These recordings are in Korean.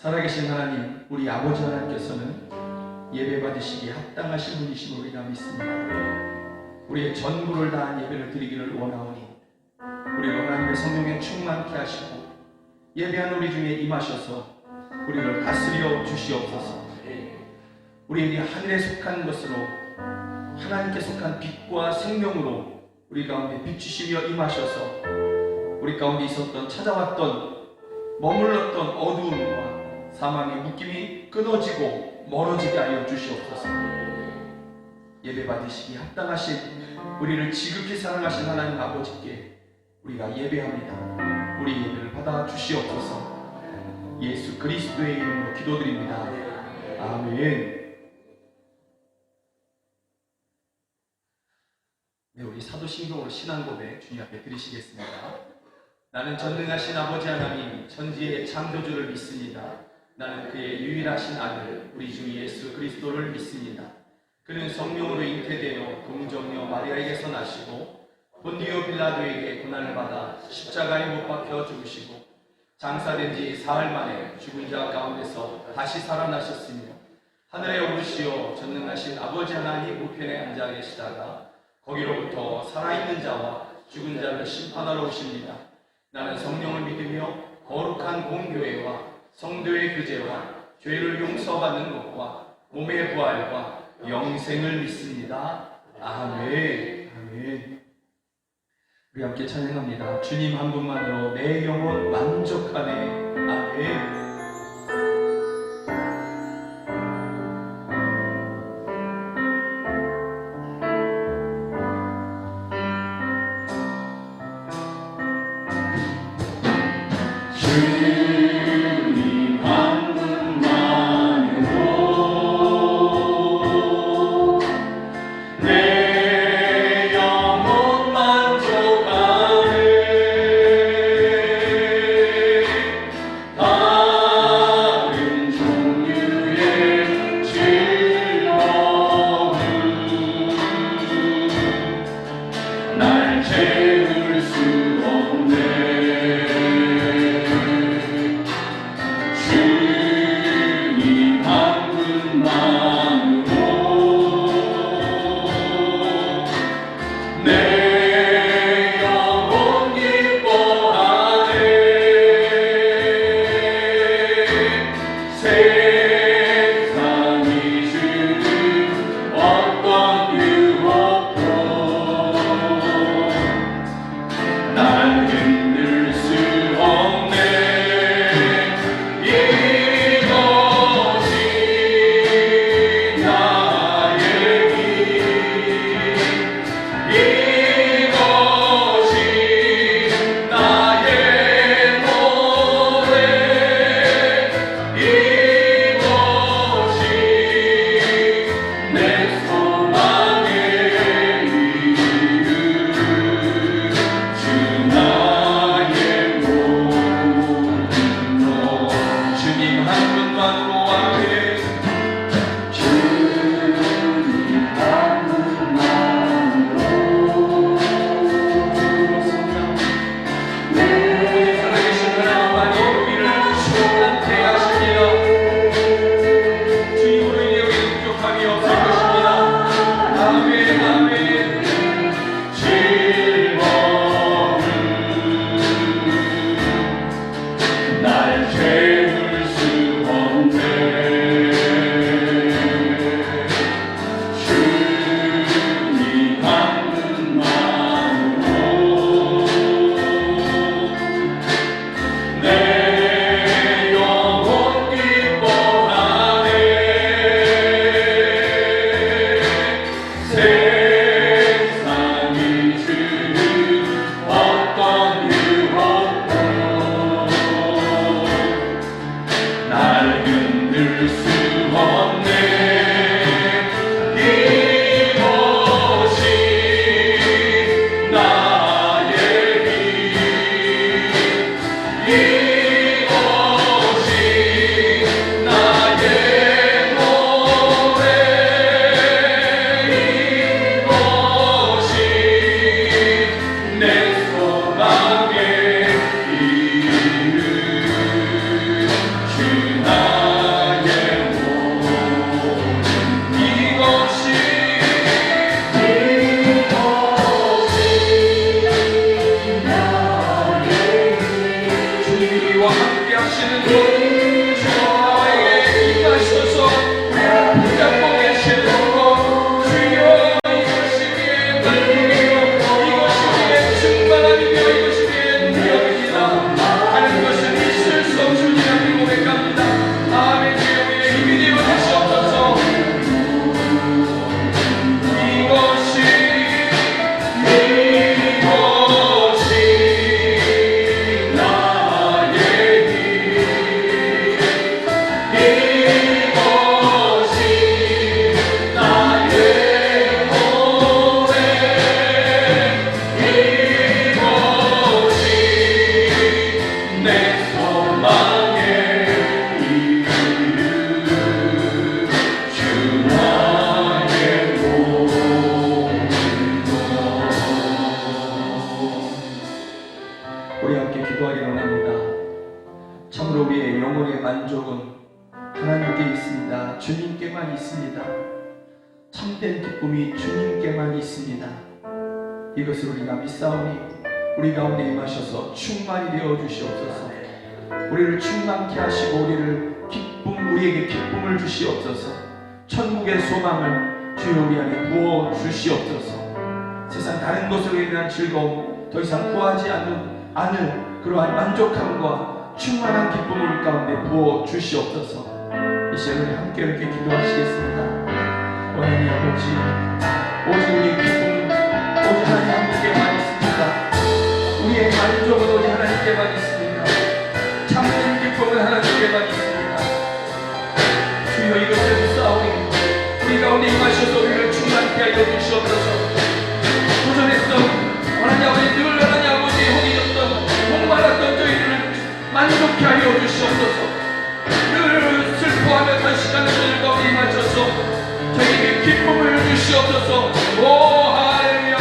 살아계신 하나님, 우리 아버지 하나님께서는 예배받으시기에 합당하신 분이심을 우리가 믿습니다. 우리의 전부를 다한 예배를 드리기를 원하오니 우리를 하나님의 성령에 충만케 하시고 예배한 우리 중에 임하셔서 우리를 다스려 주시옵소서. 우리에게 하늘에 속한 것으로 하나님께 속한 빛과 생명으로 우리 가운데 비추시며 임하셔서 우리 가운데 있었던 찾아왔던 머물렀던 어두움과 사망의 묶임이 끊어지고 멀어지게 하여 주시옵소서. 예배 받으시기 합당하신 우리를 지극히 사랑하신 하나님 아버지께 우리가 예배합니다. 우리 예배를 받아 주시옵소서. 예수 그리스도의 이름으로 기도드립니다. 아멘. 네, 우리 사도신경으로 신앙고백 주님 앞에 드리시겠습니다. 나는 전능하신 아버지 하나님 천지의 창조주를 믿습니다. 나는 그의 유일하신 아들 우리 주 예수 그리스도를 믿습니다. 그는 성령으로 잉태되어 동정녀 마리아에게서 나시고 본디오 빌라도에게 고난을 받아 십자가에 못 박혀 죽으시고 장사된 지 사흘 만에 죽은 자 가운데서 다시 살아나셨으며 하늘에 오르시어 전능하신 아버지 하나님 우편에 앉아 계시다가 거기로부터 살아있는 자와 죽은 자를 심판하러 오십니다. 나는 성령을 믿으며 거룩한 공교회와 성도의 교제와 죄를 용서받는 것과 몸의 부활과 영생을 믿습니다. 아멘. 아멘. 우리 함께 찬양합니다. 주님 한 분만으로 내 영혼 만족하네. 아멘. 주 있습니다. 주님께만 있습니다. 참된 기쁨이 주님께만 있습니다. 이것을 우리가 믿사오니 우리 가운데 임하셔서 충만이 되어 주시옵소서. 우리를 충만케 하시고 우리에게 기쁨을 주시옵소서. 천국의 소망을 주여 우리 안에 부어 주시옵소서. 세상 다른 것으로 인한 즐거움 더 이상 구하지 않을 그러한 만족함과 충만한 기쁨을 우리 가운데 부어 주시옵소서. 이 시간 우리 함께 이렇게 기도하시겠습니다. 하나님 아버지, 오직 우리의 기쁨은 오직 하나님 한 분께만 있습니다. 우리의 만족은 오직 하나님께만 있습니다. 참된 기쁨은 하나님께만 있습니다. 주여 이것을 묻사오니 우리 가운데 임하셔서 우리를 충만케 하여 주시옵소서. 도전했던 하나님 아버지, 늘 하나님 아버지 허기졌던 목마랐던 저희들을 만족케 하여 주시옵소서. 늘 슬퍼하며 단식하는 저희들 가운데 임하셔서 저희에게 기쁨을 주시옵소서. 오 할렐루야.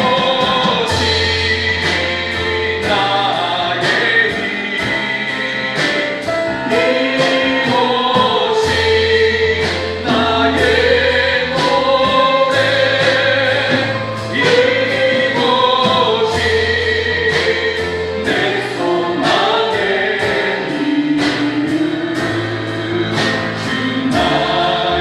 이것이 나의 힘, 이것이 나의 노래, 이것이 내 소망의 주 나의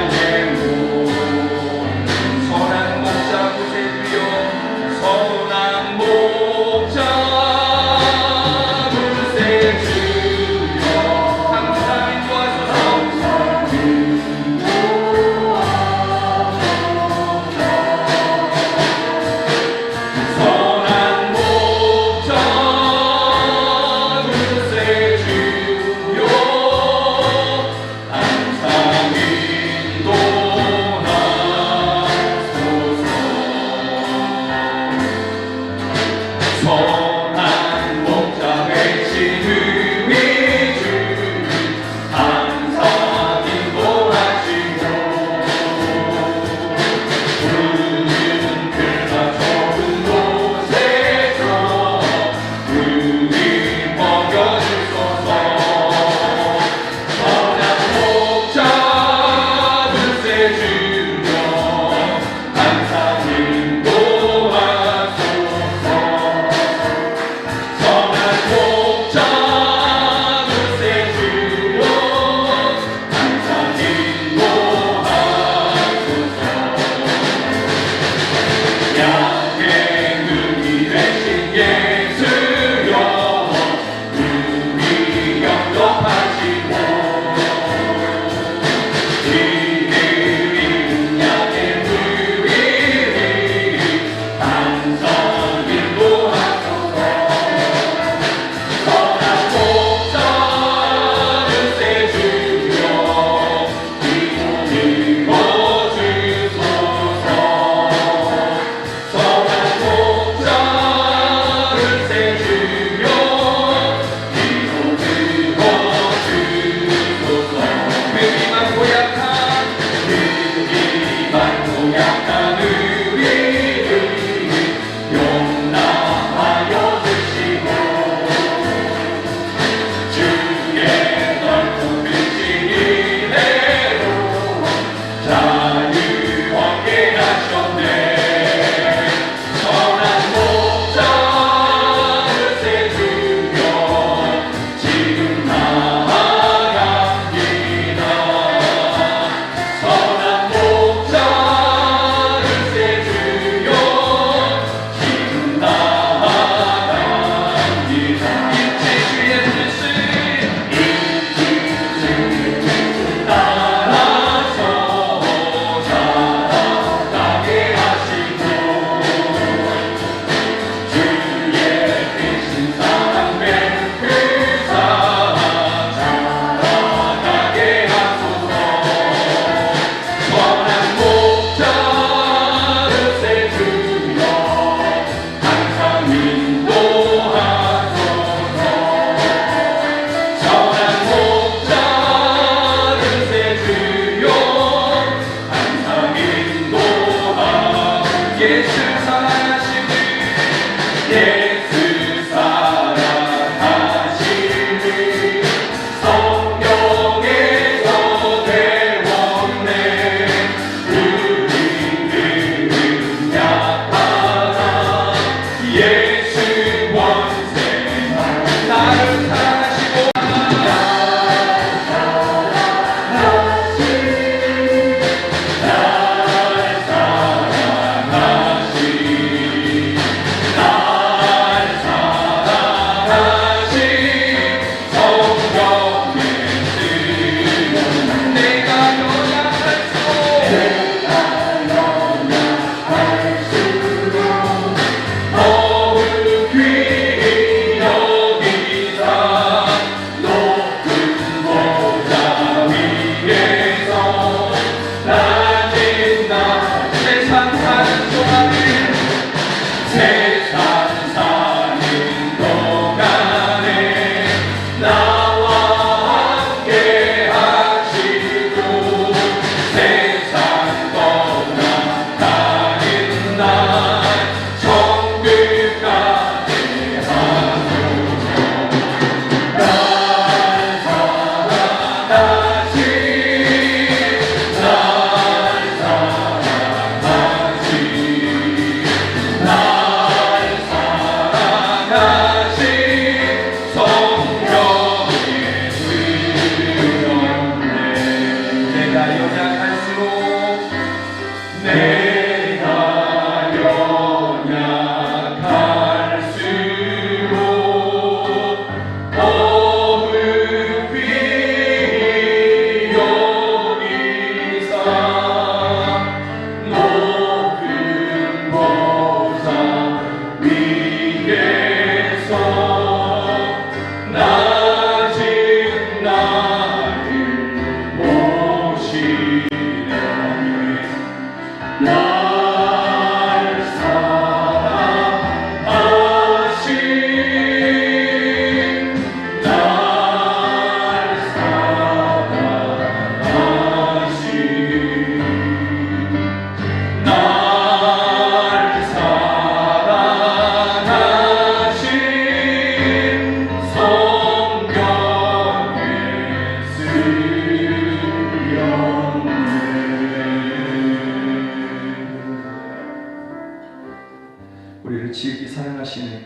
지극히 사랑하시는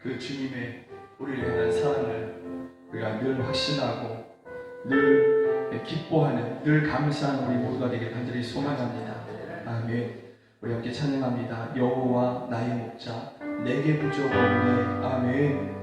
그 주님의 우리를 향한 사랑을 우리가 늘 확신하고 늘 기뻐하는, 늘 감사하는 우리 모두가 되길 간절히 소망합니다. 아멘. 우리 함께 찬양합니다. 여호와 나의 목자, 내게 부족 없네. 아멘.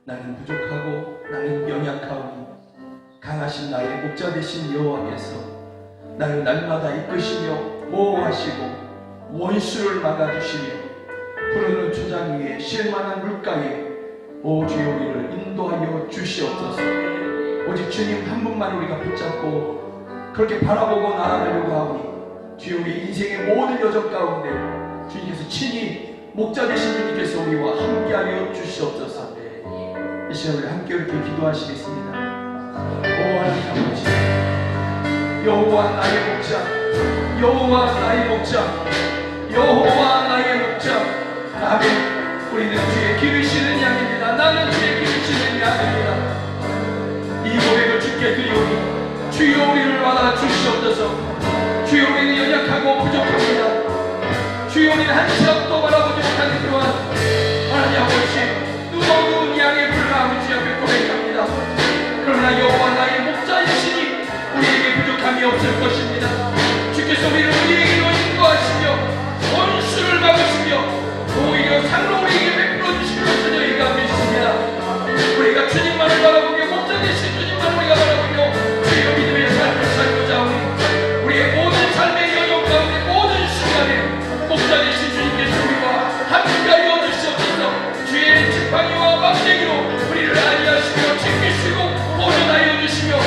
나는 부족하고 나는 연약하오니 강하신 나의 목자 되신 여호와께서 나를 날마다 이끄시며 보호하시고 원수를 막아주시며 푸르는 초장 위에 쉴만한 물가에 오 주여 우리를 인도하여 주시옵소서. 오직 주님 한 분만 우리가 붙잡고 그렇게 바라보고 나아가려고 하오니 주여 우리 인생의 모든 여정 가운데 주님께서 친히 목자 되신 주님께서 우리와 함께하여 주시옵소서. 이 시간 우리 함께 이렇게 기도하시겠습니다. 오 하나님 아버지, 여호와 나의 목자, 여호와 나의 목자, 여호와 나의 목자. 아멘. 우리는 주의 기르시는 양입니다. 나는 주의 기르시는 양입니다. 이 고백을 주께 드리오니 주여 우리를 받아 주시옵소서. 주여 우리는 연약하고 부족합니다. 주여 우리는 한 치 앞도 바라보지 못하는 그러한 하나님 아버지 뜨거운 양의 불을 아버지 앞에 고백합니다. 그러나 여호와 나의 목자이시니 우리에게 부족함이 없을 것입니다. 주께서 우리에게로 인도하시며 원수를 막으시며 오히려 상로 우리에게 베풀어 주실 것을 저희가 믿습니다. 우리가 주님만을 바라보며 목자 되신 주님만 우리가 바라보며 주의 믿음의 삶을 살고자 하오니 우리의 모든 삶의 여정 가운데 모든 순간에 목자 되신 주님께서 우리와 함께하여 주시옵소서. 주의 지팡이와 막대기로 우리를 안위하시며 지키시고 보존하여 주시며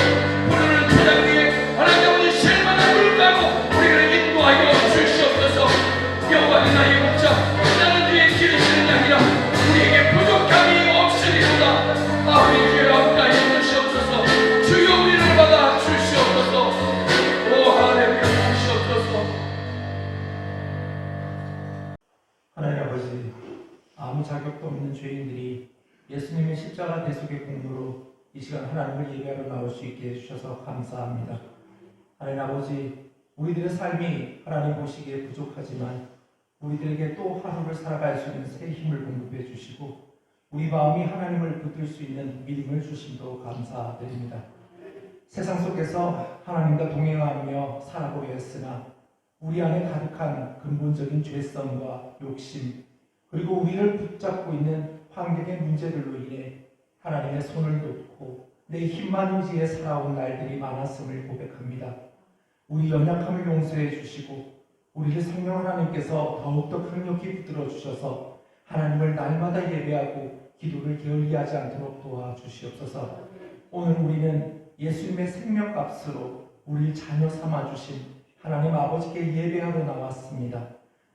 부르는 도장 위에 하나님 아버지 실만한 물가로 우리를 인도하여 주시옵소서. 여호와는 나의 목자, 나는 주의 기르시는 양이라 우리에게 부족함이 없으리로다. 아버지 주의 함께하여 주시옵소서. 주여 우리를 받아 주시옵소서. 오 하나님 주시옵소서. 하나님 아버지, 아무 자격도 없는 죄인들이 예수님의 십자가 대속의 공로로 이 시간 하나님을 예배하러 나올 수 있게 해주셔서 감사합니다. 하나님 아버지, 우리들의 삶이 하나님 보시기에 부족하지만 우리들에게 또 하루를 살아갈 수 있는 새 힘을 공급해 주시고 우리 마음이 하나님을 붙들 수 있는 믿음을 주심도 감사드립니다. 세상 속에서 하나님과 동행하며 살아보려 했으나 우리 안에 가득한 근본적인 죄성과 욕심 그리고 우리를 붙잡고 있는 환경의 문제들로 인해 하나님의 손을 놓고 내 힘만 의지해 살아온 날들이 많았음을 고백합니다. 우리 연약함을 용서해 주시고 우리를 성령 하나님께서 더욱더 강력히 붙들어 주셔서 하나님을 날마다 예배하고 기도를 게을리하지 않도록 도와주시옵소서. 오늘 우리는 예수님의 생명값으로 우리를 자녀 삼아주신 하나님 아버지께 예배하러 나왔습니다.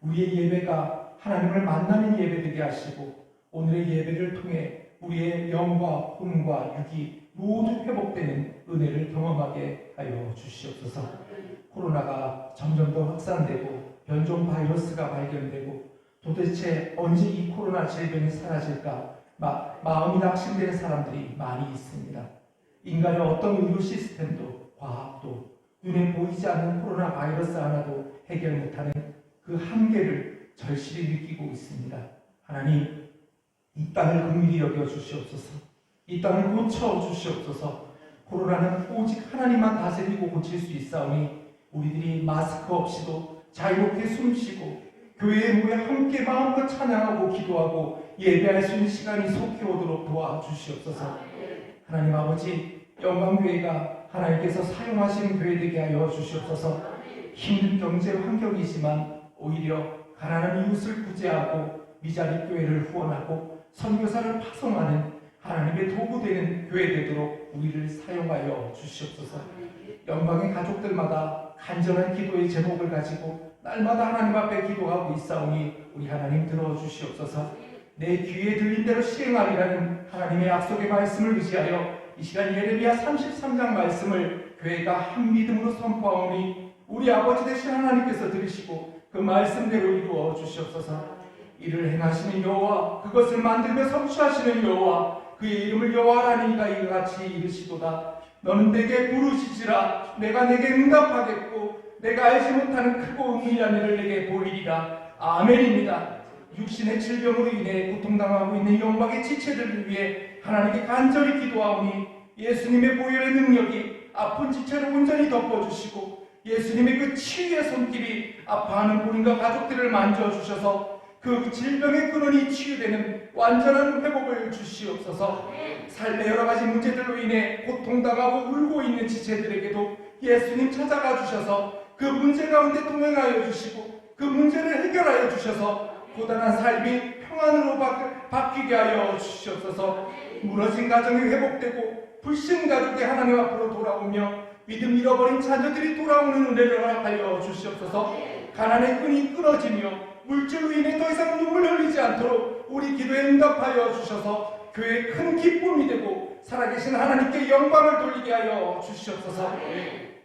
우리의 예배가 하나님을 만나는 예배되게 하시고 오늘의 예배를 통해 우리의 영과 혼과 육이 모두 회복되는 은혜를 경험하게 하여 주시옵소서. 코로나가 점점 더 확산되고 변종 바이러스가 발견되고 도대체 언제 이 코로나 질병이 사라질까 마음이 낙심되는 사람들이 많이 있습니다. 인간의 어떤 의료 시스템도 과학도 눈에 보이지 않는 코로나 바이러스 하나도 해결 못하는 그 한계를 절실히 느끼고 있습니다. 하나님, 이 땅을 긍휼히 여겨 주시옵소서. 이 땅을 고쳐 주시옵소서. 코로나는 오직 하나님만 다스리고 고칠 수 있사오니 우리들이 마스크 없이도 자유롭게 숨쉬고 교회에 모여 함께 마음껏 찬양하고 기도하고 예배할 수 있는 시간이 속히 오도록 도와주시옵소서. 하나님 아버지, 영광교회가 하나님께서 사용하시는 교회 되게 하여 주시옵소서. 힘든 경제 환경이지만 오히려 가난한 이웃을 구제하고 미자립 교회를 후원하고 선교사를 파송하는 하나님의 도구 되는 교회 되도록 우리를 사용하여 주시옵소서. 영광의 가족들마다 간절한 기도의 제목을 가지고 날마다 하나님 앞에 기도하고 있사오니 우리 하나님 들어주시옵소서. 내 귀에 들린 대로 시행하리라는 하나님의 약속의 말씀을 의지하여 이 시간 예레미야 33장 말씀을 교회가 한 믿음으로 선포하오니 우리 아버지 되신 하나님께서 들으시고 그 말씀대로 이루어 주시옵소서. 이를 행하시는 여호와, 그것을 만들며 성취하시는 여호와, 그의 이름을 여호와라니가 이같이 이르시도다. 너는 내게 부르시지라. 내가 내게 응답하겠고 내가 알지 못하는 크고 은밀한 일을 내게 보이리라. 아멘입니다. 육신의 질병으로 인해 고통당하고 있는 영광의 지체들을 위해 하나님께 간절히 기도하오니 예수님의 보혈의 능력이 아픈 지체를 온전히 덮어주시고 예수님의 그 치유의 손길이 아파하는 본인과 가족들을 만져주셔서 그 질병의 근원이 치유되는 완전한 회복을 주시옵소서. 삶의 여러 가지 문제들로 인해 고통당하고 울고 있는 지체들에게도 예수님 찾아가 주셔서 그 문제 가운데 동행하여 주시고 그 문제를 해결하여 주셔서 고단한 삶이 평안으로 바뀌게 하여 주시옵소서. 무너진 가정이 회복되고 불신 가족이 하나님 앞으로 돌아오며 믿음 잃어버린 자녀들이 돌아오는 은혜를 허락하여 주시옵소서. 가난의 끈이 끊어지며 물질로 인해 더 이상 눈물 흘리지 않도록 우리 기도에 응답하여 주셔서 교회의 큰 기쁨이 되고 살아계신 하나님께 영광을 돌리게 하여 주시옵소서.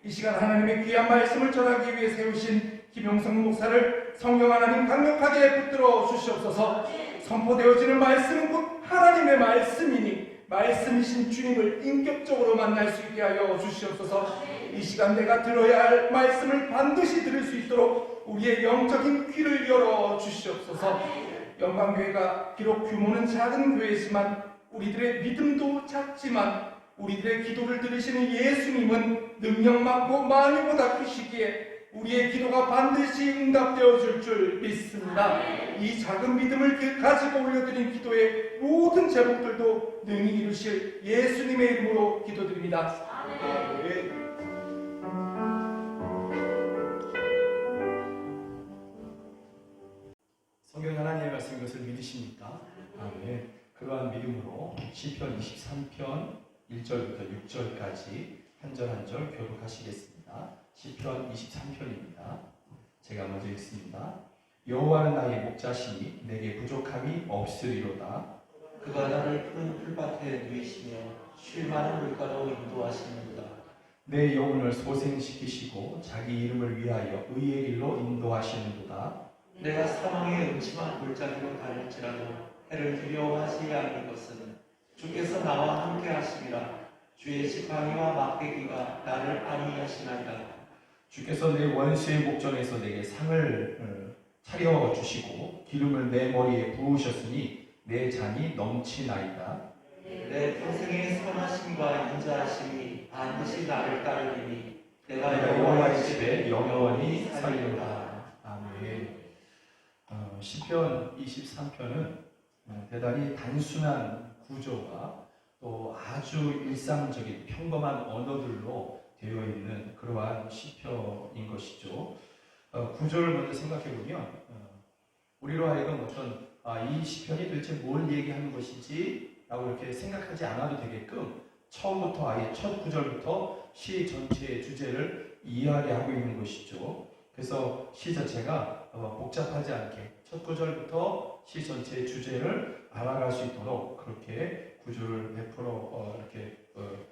이 시간 하나님의 귀한 말씀을 전하기 위해 세우신 김용성 목사를 성령 하나님 강력하게 붙들어 주시옵소서. 선포되어지는 말씀은 곧 하나님의 말씀이니 말씀이신 주님을 인격적으로 만날 수 있게 하여 주시옵소서. 이 시간 내가 들어야 할 말씀을 반드시 들을 수 있도록 우리의 영적인 귀를 열어 주시옵소서. 영광교회가 비록 규모는 작은 교회지만 우리들의 믿음도 작지만 우리들의 기도를 들으시는 예수님은 능력 많고 만유보다 크시기에 우리의 기도가 반드시 응답되어 줄 믿습니다. 이 작은 믿음을 가지고 올려드린 기도의 모든 제목들도 능히 이루실 예수님의 이름으로 기도드립니다. 성경 하나님의 말씀인 것을 믿으십니까? 아멘. 그러한 믿음으로 시편 23편 1절부터 6절까지 한 절 한 절 교독하시겠습니다. 시편 23편입니다. 제가 먼저 읽습니다. 여호와는 나의 목자시니 내게 부족함이 없으리로다. 그가 나를 푸른 풀밭에 누이시며 쉴 만한 물가로 인도하시는도다. 내 영혼을 소생시키시고 자기 이름을 위하여 의의 길로 인도하시는도다. 내가 사망의 음침한 골짜기로 다닐지라도 해를 두려워하지 않을 것은 주께서 나와 함께 하시리라. 주의 지팡이와 막대기가 나를 안위하시나이다. 주께서 내 원수의 목전에서 내게 상을 차려 주시고 기름을 내 머리에 부으셨으니 내 잔이 넘치나이다. 내 평생의 선하심과 인자하심이 반드시 나를 따르리니 내가 여호와의 집에 영원히 살리로다. 아멘. 시편 23편은 대단히 단순한 구조와 또 아주 일상적인 평범한 언어들로 되어 있는 그러한 시편인 것이죠. 구조를 먼저 생각해 보면 우리로 하여금 어떤 이 시편이 도대체 뭘 얘기하는 것인지 라고 이렇게 생각하지 않아도 되게끔 처음부터 아예 첫 구절부터 시 전체의 주제를 이해하게 하고 있는 것이죠. 그래서 시 자체가 복잡하지 않게 첫 구절부터 시 전체의 주제를 알아갈 수 있도록 그렇게 구조를 100% 이렇게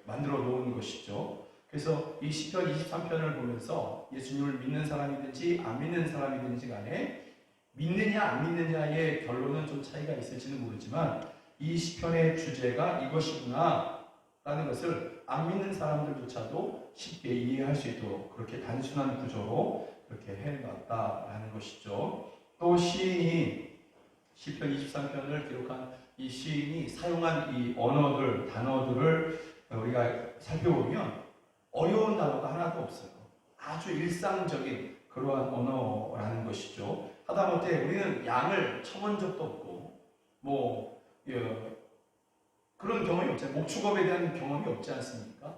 만들어 놓은 것이죠. 그래서 이 시편 23편을 보면서 예수님을 믿는 사람이든지 안 믿는 사람이든지 간에 믿느냐 안 믿느냐의 결론은 좀 차이가 있을지는 모르지만 이 시편의 주제가 이것이구나 라는 것을 안 믿는 사람들조차도 쉽게 이해할 수 있도록 그렇게 단순한 구조로 그렇게 해놨다라는 것이죠. 또 시인이 시편 23편을 기록한 이 시인이 사용한 이 언어들, 단어들을 우리가 살펴보면 어려운 단어가 하나도 없어요. 아주 일상적인 그러한 언어라는 것이죠. 하다못해 우리는 양을 쳐본 적도 없고 그런 경험이 없잖아요. 목축업에 대한 경험이 없지 않습니까?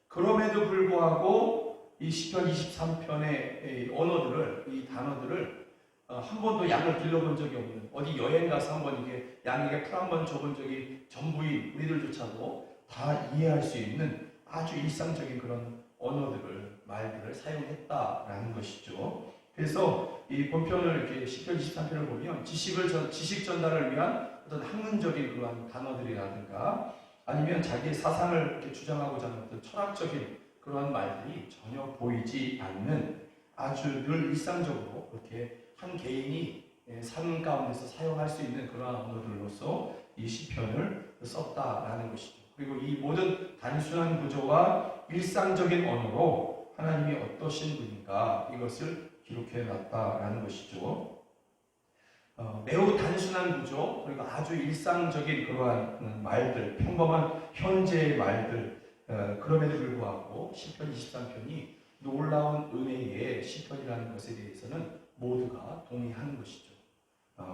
그럼에도 불구하고 이 시편 23편의 언어들을, 이 단어들을 한 번도 양을 길러본 적이 없는, 어디 여행 가서 한번 이게 양에게 풀 한 번 줘본 적이 전부인 우리들조차도 다 이해할 수 있는 아주 일상적인 그런 언어들을, 말들을 사용했다라는 것이죠. 그래서 이 본편을 이렇게 시편 23편을 보면 지식 전달을 위한 어떤 학문적인 그러한 단어들이라든가 아니면 자기의 사상을 이렇게 주장하고자 하는 어떤 철학적인 그러한 말들이 전혀 보이지 않는 아주 늘 일상적으로 그렇게 한 개인이 삶 가운데서 사용할 수 있는 그러한 언어들로서 이 시편을 썼다라는 것이죠. 그리고 이 모든 단순한 구조와 일상적인 언어로 하나님이 어떠신 분인가 이것을 기록해 놨다라는 것이죠. 매우 단순한 구조 그리고 아주 일상적인 그러한 말들, 평범한 현재의 말들 그럼에도 불구하고 시편 23편이 놀라운 은혜의 시편이라는 것에 대해서는 모두가 동의하는 것이죠.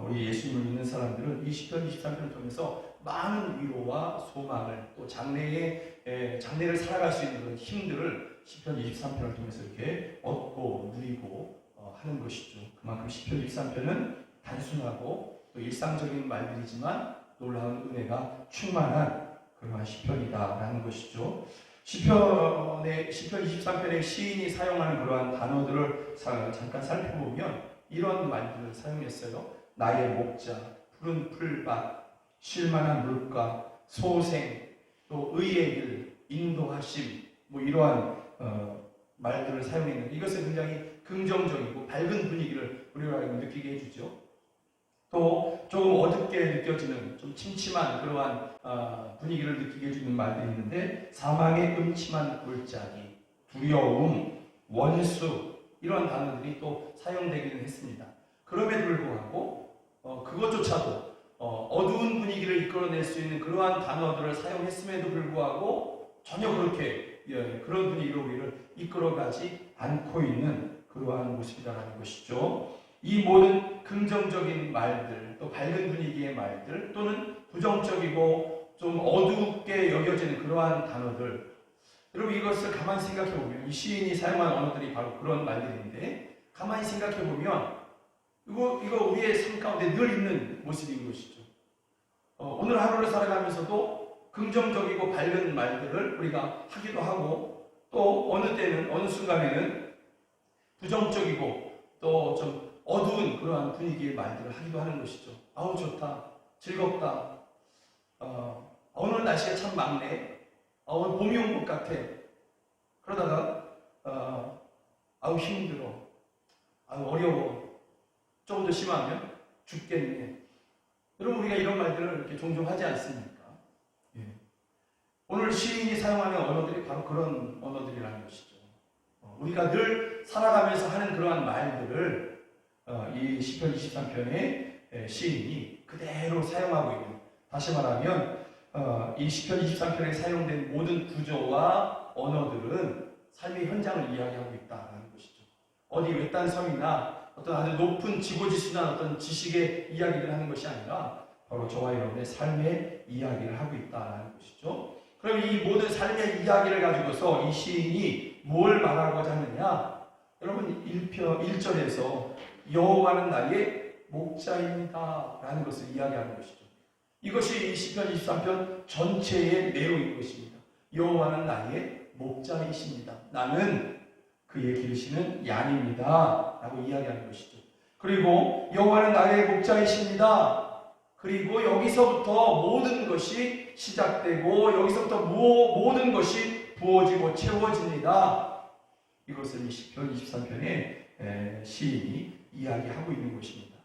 우리 예수님을 믿는 사람들은 이 시편 23편을 통해서 많은 위로와 소망을 또 장래를 살아갈 수 있는 그런 힘들을 시편 23편을 통해서 이렇게 얻고 누리고 하는 것이죠. 그만큼 시편 23편은 단순하고 또 일상적인 말들이지만 놀라운 은혜가 충만한 그러한 시편이다라는 것이죠. 시편 23편의 시인이 사용하는 그러한 단어들을 잠깐 살펴보면 이런 말들을 사용했어요. 나의 목자, 푸른 풀밭, 쉴만한 물가, 소생, 또 의의 길, 인도하심, 뭐 이러한 말들을 사용했는데 이것은 굉장히 긍정적이고 밝은 분위기를 우리가 느끼게 해주죠. 또 조금 어둡게 느껴지는 좀 침침한 그러한 분위기를 느끼게 해주는 말들이 있는데 사망의 음침한 골짜기, 두려움, 원수 이런 단어들이 또 사용되기는 했습니다. 그럼에도 불구하고 그것조차도 어두운 분위기를 이끌어낼 수 있는 그러한 단어들을 사용했음에도 불구하고 전혀 그렇게 그런 분위기로 우리를 이끌어가지 않고 있는 그러한 모습이라는 것이죠. 이 모든 긍정적인 말들, 또 밝은 분위기의 말들, 또는 부정적이고 좀 어둡게 여겨지는 그러한 단어들, 여러분 이것을 가만히 생각해 보면 이 시인이 사용한 언어들이 바로 그런 말들인데 가만히 생각해 보면 이거 우리의 삶 가운데 늘 있는 모습인 것이죠. 오늘 하루를 살아가면서도 긍정적이고 밝은 말들을 우리가 하기도 하고 또 어느 때는 어느 순간에는 부정적이고 또 좀 어두운 그러한 분위기의 말들을 하기도 하는 것이죠. 아우 좋다, 즐겁다, 오늘 날씨가 참 맑네, 오늘 봄이 온 것 같아. 그러다가 아우 힘들어, 아우 어려워, 조금 더 심하면 죽겠네. 여러분 우리가 이런 말들을 이렇게 종종 하지 않습니까? 예. 오늘 시인이 사용하는 언어들이 바로 그런 언어들이라는 것이죠. 우리가 늘 살아가면서 하는 그러한 말들을 이 시편 23편의 시인이 그대로 사용하고 있는, 다시 말하면 이 시편 23편에 사용된 모든 구조와 언어들은 삶의 현장을 이야기하고 있다는 것이죠. 어디 외딴 섬이나 어떤 아주 높은 지고지순한 어떤 지식의 이야기를 하는 것이 아니라 바로 저와 여러분의 삶의 이야기를 하고 있다는 것이죠. 그럼 이 모든 삶의 이야기를 가지고서 이 시인이 뭘 말하고자 하느냐? 여러분 1절에서 여호와는 나의 목자입니다 라는 것을 이야기하는 것이죠. 이것이 이 시편 23편 전체의 내용인 것입니다. 여호와는 나의 목자이십니다. 나는 그의 기르시는 양입니다 라고 이야기하는 것이죠. 그리고 여호와는 나의 목자이십니다. 그리고 여기서부터 모든 것이 시작되고 여기서부터 모든 것이 부어지고 채워집니다. 이것을 이 시편 23편의 시인이 이야기하고 있는 것입니다.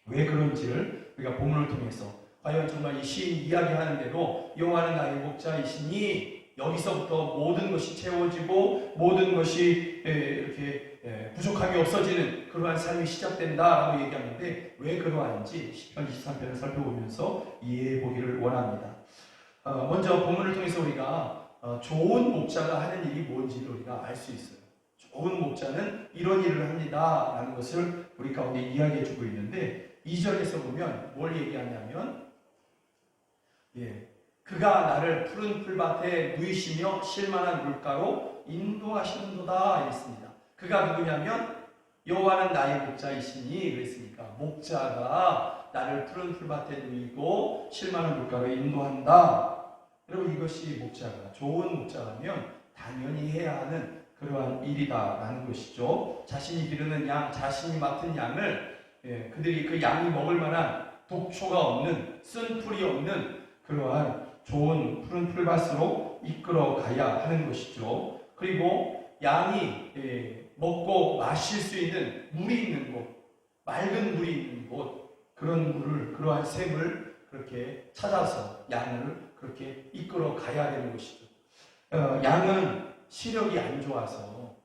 왜 그런지를 우리가 본문을 통해서 과연 정말 이 시인이 이야기하는 대로 여호와는 나의 목자이시니 여기서부터 모든 것이 채워지고 모든 것이 이렇게 부족함이 없어지는 그러한 삶이 시작된다라고 얘기하는데 왜 그러한지 시편 23편을 살펴보면서 이해해 보기를 원합니다. 먼저 본문을 통해서 우리가 좋은 목자가 하는 일이 뭔지를 우리가 알 수 있어요. 좋은 목자는 이런 일을 합니다 라는 것을 우리 가운데 이야기해 주고 있는데 2절에서 보면 뭘 얘기하냐면 그가 나를 푸른 풀밭에 누이시며 쉴만한 물가로 인도하시는도다 했습니다. 그가 누구냐면 여호와는 나의 목자이시니 그랬으니까 목자가 나를 푸른 풀밭에 누이고 쉴만한 물가로 인도한다. 여러분 이것이 목자가 좋은 목자라면 당연히 해야 하는 그러한 일이다라는 것이죠. 자신이 기르는 양, 자신이 맡은 양을 그들이 그 양이 먹을 만한 독초가 없는 쓴풀이 없는 그러한 좋은 푸른 풀밭으로 이끌어 가야 하는 것이죠. 그리고 양이 먹고 마실 수 있는 물이 있는 곳, 맑은 물이 있는 곳, 그런 물을, 그러한 샘을 그렇게 찾아서 양을 그렇게 이끌어 가야 되는 것이죠. 양은 시력이 안 좋아서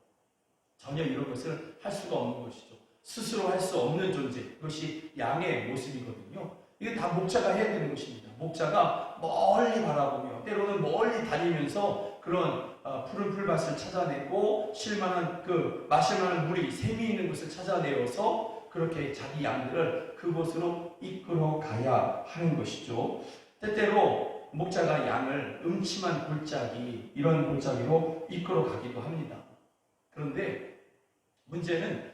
전혀 이런 것을 할 수가 없는 것이죠. 스스로 할 수 없는 존재, 그것이 양의 모습이거든요. 이게 다 목자가 해야 되는 것입니다. 목자가 멀리 바라보며 때로는 멀리 다니면서 그런 푸른 풀밭을 찾아내고 쉴만한 마실 만한 물이 샘이 있는 곳을 찾아내어서 그렇게 자기 양들을 그곳으로 이끌어 가야 하는 것이죠. 때때로 목자가 양을 음침한 골짜기, 이런 골짜기로 이끌어 가기도 합니다. 그런데 문제는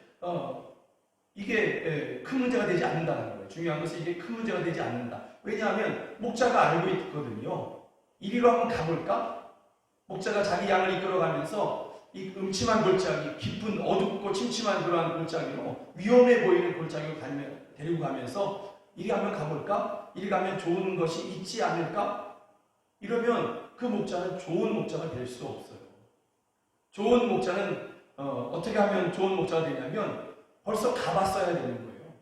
이게 큰 문제가 되지 않는다는 거예요. 중요한 것은 이게 큰 문제가 되지 않는다. 왜냐하면 목자가 알고 있거든요. 이리로 한번 가볼까? 목자가 자기 양을 이끌어가면서 이 음침한 골짜기, 깊은 어둡고 침침한 그러한 골짜기로 위험해 보이는 골짜기로 데리고 가면서 이리 한번 가볼까? 이리 가면 좋은 것이 있지 않을까? 이러면 그 목자는 좋은 목자가 될 수 없어요. 좋은 목자는 어떻게 하면 좋은 목자가 되냐면 벌써 가봤어야 되는 거예요.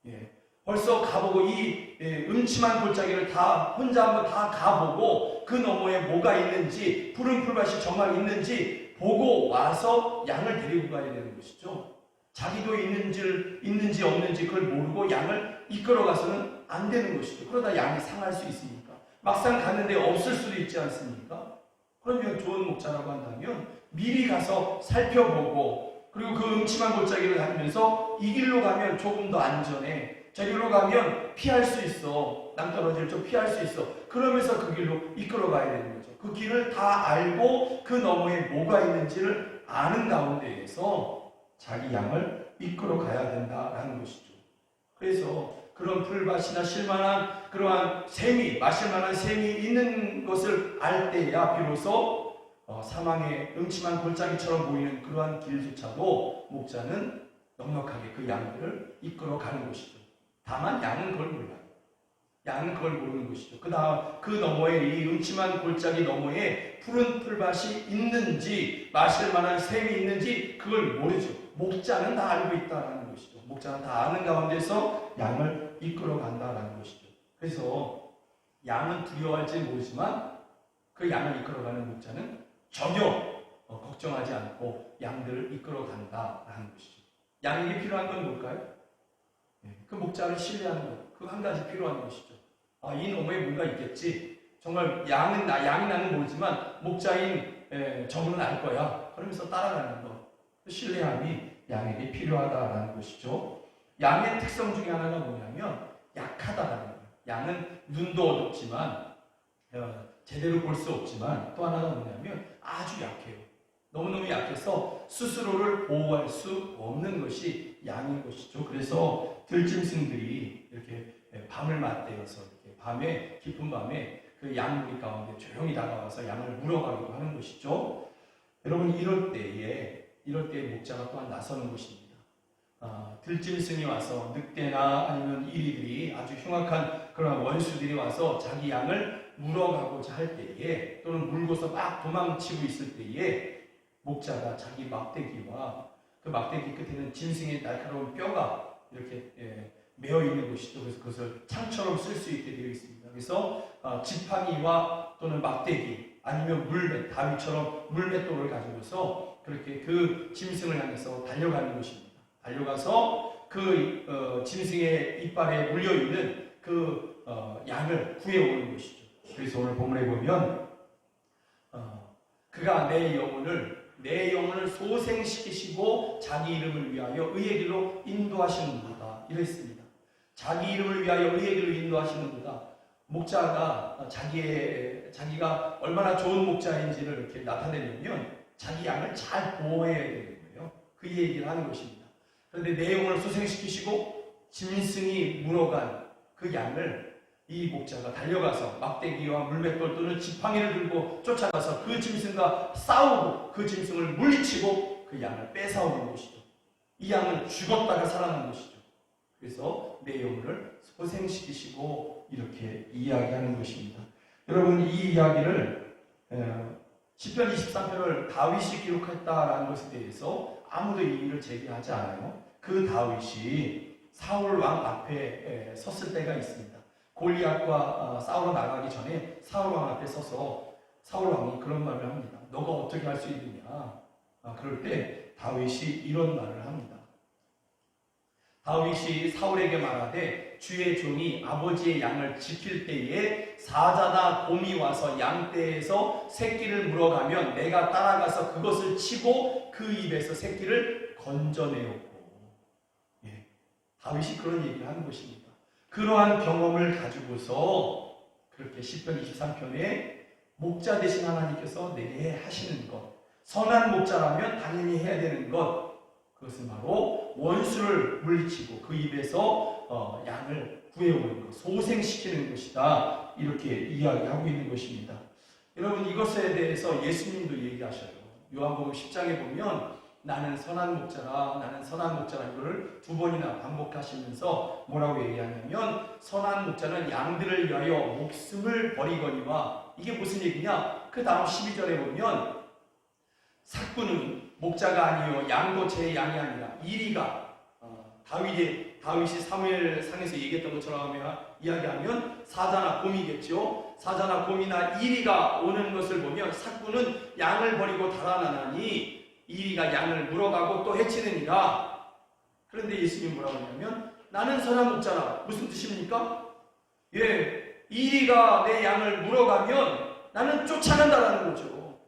예. 벌써 가보고 이 음침한 골짜기를 다 혼자 한번 다 가보고 그 너머에 뭐가 있는지, 푸른 풀밭이 정말 있는지 보고 와서 양을 데리고 가야 되는 것이죠. 자기도 있는지 없는지 그걸 모르고 양을 이끌어 가서는 안 되는 것이죠. 그러다 양이 상할 수 있으니까. 막상 갔는데 없을 수도 있지 않습니까? 그러면 좋은 목자라고 한다면 미리 가서 살펴보고, 그리고 그 음침한 골짜기를 다니면서 이 길로 가면 조금 더 안전해, 저기로 가면 피할 수 있어, 낭떠러지를 좀 피할 수 있어, 그러면서 그 길로 이끌어 가야 되는 거죠. 그 길을 다 알고 그 너머에 뭐가 있는지를 아는 가운데에서 자기 양을 이끌어 가야 된다라는 것이죠. 그래서 그런 풀밭이나 쉴만한 그러한 샘이, 마실 만한 샘이 있는 것을 알 때야 비로소 사망의 음침한 골짜기처럼 보이는 그러한 길조차도 목자는 넉넉하게 그 양들을 이끌어 가는 것이죠. 다만 양은 그걸 몰라요. 양은 그걸 모르는 것이죠. 그 너머에, 이 음침한 골짜기 너머에 푸른 풀밭이 있는지, 마실 만한 샘이 있는지 그걸 모르죠. 목자는 다 알고 있다라는 것이죠. 목자는 다 아는 가운데서 양을 이끌어 간다라는 것이죠. 그래서 양은 두려워할지 모르지만 그 양을 이끌어가는 목자는 전혀 걱정하지 않고 양들을 이끌어 간다라는 것이죠. 양에게 필요한 건 뭘까요? 그 목자를 신뢰하는 것, 그 한 가지 필요한 것이죠. 이 너머에 뭔가 있겠지. 정말 양이 나는 모르지만 목자인 저분은 알 거야. 그러면서 따라가는 것, 그 신뢰함이 양에게 필요하다라는 것이죠. 양의 특성 중에 하나가 뭐냐면 약하다라는 거예요. 양은 눈도 어둡지만 제대로 볼 수 없지만 또 하나가 뭐냐면 아주 약해요. 너무너무 약해서 스스로를 보호할 수 없는 것이 양인 것이죠. 그래서 들짐승들이 이렇게 밤을 맞대어서 이렇게 밤에, 깊은 밤에 그 양무리 가운데 조용히 다가와서 양을 물어가기도 하는 것이죠. 여러분, 이럴 때에 목자가 또한 나서는 것입니다. 들짐승이 와서, 늑대나 아니면 이리들이, 아주 흉악한 그런 원수들이 와서 자기 양을 물어가고자 할 때에, 또는 물고서 막 도망치고 있을 때에 목자가 자기 막대기와 그 막대기 끝에는 짐승의 날카로운 뼈가 이렇게 매어 있는 것이죠. 그래서 그것을 창처럼 쓸 수 있게 되어 있습니다. 그래서 지팡이와 또는 막대기, 아니면 물맷, 다윗처럼 물맷돌을 가지고서 그렇게 그 짐승을 향해서 달려가는 것입니다. 달려가서 그 짐승의 이빨에 물려있는 그 양을 구해오는 것이죠. 그래서 오늘 본문에 보면 그가 내 영혼을 소생시키시고 자기 이름을 위하여 의의 길로 인도하시는도다, 이랬습니다. 자기 이름을 위하여 의의 길로 인도하시는도다. 목자가 자기가 얼마나 좋은 목자인지를 이렇게 나타내려면 자기 양을 잘 보호해야 되는 거예요. 그 얘기를 하는 것입니다. 그런데 내 영혼을 소생시키시고 짐승이 물어간 그 양을 이 목자가 달려가서 막대기와 물맷돌 또는 지팡이를 들고 쫓아가서 그 짐승과 싸우고 그 짐승을 물리치고 그 양을 뺏어오는 것이죠. 이 양은 죽었다가 살아난 것이죠. 그래서 내 영혼을 소생시키시고 이렇게 이야기하는 것입니다. 여러분, 이 이야기를 시편 23편을 다윗이 기록했다라는 것에 대해서 아무도 이의를 제기하지 않아요. 그 다윗이 사울 왕 앞에 섰을 때가 있습니다. 골리앗과 싸우러 나가기 전에 사울 왕 앞에 서서 사울 왕이 그런 말을 합니다. 너가 어떻게 할 수 있느냐? 그럴 때 다윗이 이런 말을 합니다. 다윗이 사울에게 말하되 주의 종이 아버지의 양을 지킬 때에 사자나 곰이 와서 양떼에서 새끼를 물어가면 내가 따라가서 그것을 치고 그 입에서 새끼를 건져내었고. 다윗이 그런 얘기를 하는 것입니다. 그러한 경험을 가지고서 그렇게 시편 23편에 목자 되신 하나님께서 내게 하시는 것, 선한 목자라면 당연히 해야 되는 것, 그것은 바로 원수를 물리치고 그 입에서 양을 구해오는 것, 소생시키는 것이다, 이렇게 이야기하고 있는 것입니다. 여러분 이것에 대해서 예수님도 얘기하셔요. 요한복음 10장에 보면 나는 선한 목자라, 나는 선한 목자라 이거를 두 번이나 반복하시면서 뭐라고 얘기하냐면 선한 목자는 양들을 위하여 목숨을 버리거니와 이게 무슨 얘기냐? 그 다음 12절에 보면 삭부는 목자가 아니요 양도 제 양이 아니라 이리가 다윗이 사무엘 상에서 얘기했던 것처럼 이야기하면 사자나 곰이겠죠. 사자나 곰이나 이리가 오는 것을 보면 삭부는 양을 버리고 달아나나니 이리가 양을 물어가고 또 해치느니라. 그런데 예수님이 뭐라고 하냐면 나는 선한 목자라. 무슨 뜻입니까? 예, 이리가 내 양을 물어가면 나는 쫓아간다라는 거죠.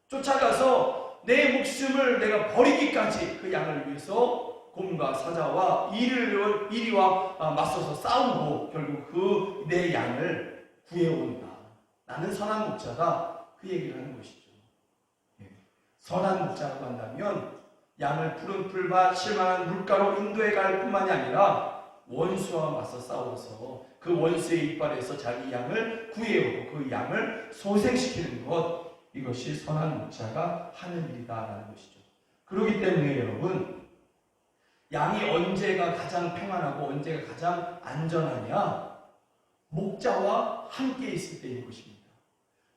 쫓아가서 내 목숨을 내가 버리기까지 그 양을 위해서 곰과 사자와 이리와 맞서서 싸우고 결국 그 내 양을 구해온다. 나는 선한 목자다. 그 얘기를 하는 것이죠. 선한 목자라고 한다면 양을 푸른 풀밭 실만한 물가로 인도해 갈 뿐만이 아니라 원수와 맞서 싸워서 그 원수의 이빨에서 자기 양을 구해오고 그 양을 소생시키는 것, 이것이 선한 목자가 하는 일이다라는 것이죠. 그렇기 때문에 여러분, 양이 언제가 가장 평안하고 언제가 가장 안전하냐? 목자와 함께 있을 때인 것입니다.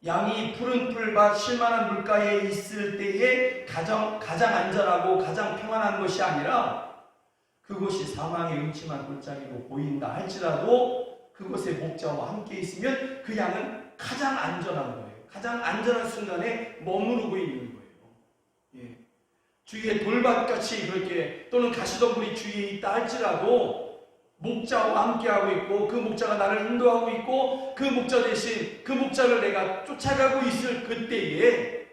양이 푸른 풀밭 실만한 물가에 있을 때에 가장 안전하고 가장 평안한 것이 아니라 그것이 사망의 음침한 골짜기로 보인다 할지라도 그것에 목자와 함께 있으면 그 양은 가장 안전한 거예요. 가장 안전한 순간에 머무르고 있는 거예요. 예. 주위에 돌밭같이 그렇게 또는 가시덤불이 주위에 있다 할지라도 목자와 함께하고 있고 그 목자가 나를 인도하고 있고 그 목자 대신 그 목자를 내가 쫓아가고 있을 그때에